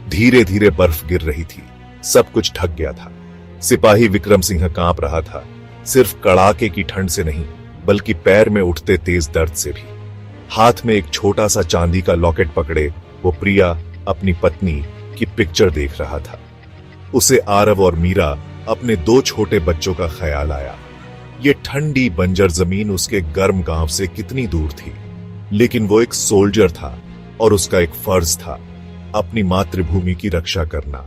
धीरे धीरे बर्फ गिर रही थी। सब कुछ ढक गया था। सिपाही विक्रम सिंह कांप रहा था, सिर्फ कड़ाके की ठंड से नहीं बल्कि पैर में उठते तेज दर्द से भी। हाथ में एक छोटा सा चांदी का लॉकेट पकड़े वो प्रिया अपनी पत्नी की पिक्चर देख रहा था। उसे आरव और मीरा अपने 2 छोटे बच्चों का ख्याल आया। ये ठंडी बंजर जमीन उसके गर्म गांव से कितनी दूर थी, लेकिन वो एक सोल्जर था और उसका एक फर्ज था अपनी मातृभूमि की रक्षा करना।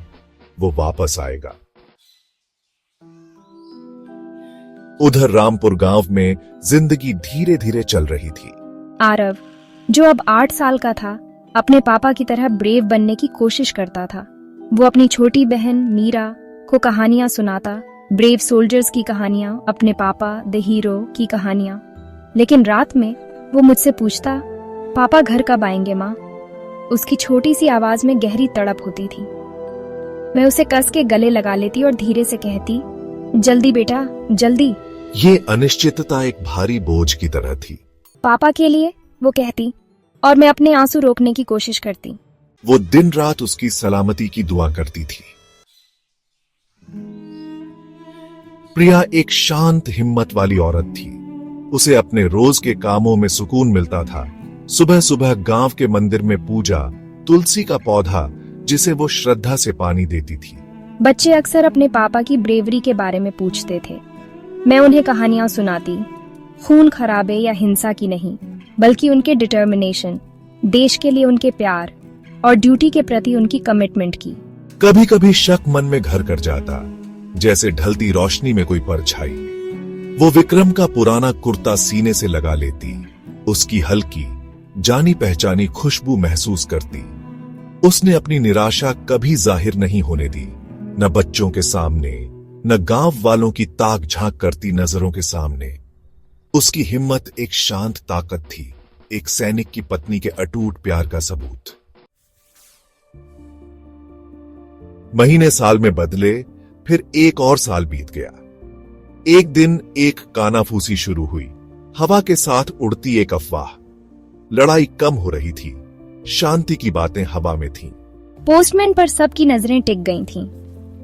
वो वापस आएगा। उधर रामपुर गांव में जिंदगी धीरे धीरे चल रही थी। आरव, जो अब 8 साल का था, अपने पापा की तरह ब्रेव बनने की कोशिश करता था। वो अपनी छोटी बहन मीरा को कहानियां सुनाता, ब्रेव सोल्जर्स की कहानियां, अपने पापा द हीरो की कहानियां। लेकिन रात में वो मुझसे पूछता, पापा घर कब आएंगे माँ? उसकी छोटी सी आवाज में गहरी तड़प होती थी। मैं उसे कस के गले लगा लेती और धीरे से कहती, जल्दी बेटा जल्दी। ये अनिश्चितता एक भारी बोझ की तरह थी। पापा के लिए, वो कहती, और मैं अपने आंसू रोकने की कोशिश करती। वो दिन रात उसकी सलामती की दुआ करती थी। प्रिया एक शांत हिम्मत वाली औरत थी। उसे अपने रोज के कामों में सुकून मिलता था। सुबह सुबह गांव के मंदिर में पूजा, तुलसी का पौधा जिसे वो श्रद्धा से पानी देती थी। बच्चे अक्सर अपने पापा की ब्रेवरी के बारे में पूछते थे। मैं उन्हें कहानियां सुनाती, खून खराबे या हिंसा की नहीं, बल्कि उनके डिटर्मिनेशन, देश के लिए उनके प्यार और ड्यूटी के प्रति उनकी कमिटमेंट की। कभी कभी शक मन में घर कर जाता, जैसे ढलती रोशनी में कोई परछाई। वो विक्रम का पुराना कुर्ता सीने से लगा लेती, उसकी हल्की जानी पहचानी खुशबू महसूस करती। उसने अपनी निराशा कभी जाहिर नहीं होने दी, न बच्चों के सामने, न गांव वालों की ताक झांक करती नजरों के सामने। उसकी हिम्मत एक शांत ताकत थी, एक सैनिक की पत्नी के अटूट प्यार का सबूत। महीने साल में बदले, फिर एक और साल बीत गया। एक दिन एक कानाफूसी शुरू हुई। हवा के साथ उड़ती एक अफवाह। लड़ाई कम हो रही थी, शांति की बातें हवा में थीं। पोस्टमैन पर सबकी नजरें टिक गई थीं।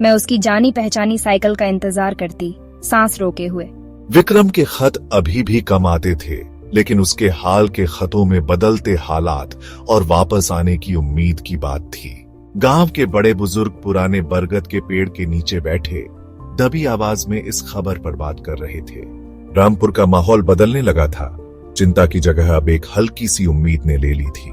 मैं उसकी जानी पहचानी साइकिल का इंतजार करती, सांस रोके हुए। विक्रम के खत अभी भी कम आते थे, लेकिन उसके हाल के खतों में बदलते हालात और वापस आने की उम्मीद की बात थी। गांव के बड़े बुजुर्ग पुराने बरगद के पेड़ के नीचे बैठे दबी आवाज में इस खबर पर बात कर रहे थे। रामपुर का माहौल बदलने लगा था। चिंता की जगह अब एक हल्की सी उम्मीद ने ले ली थी।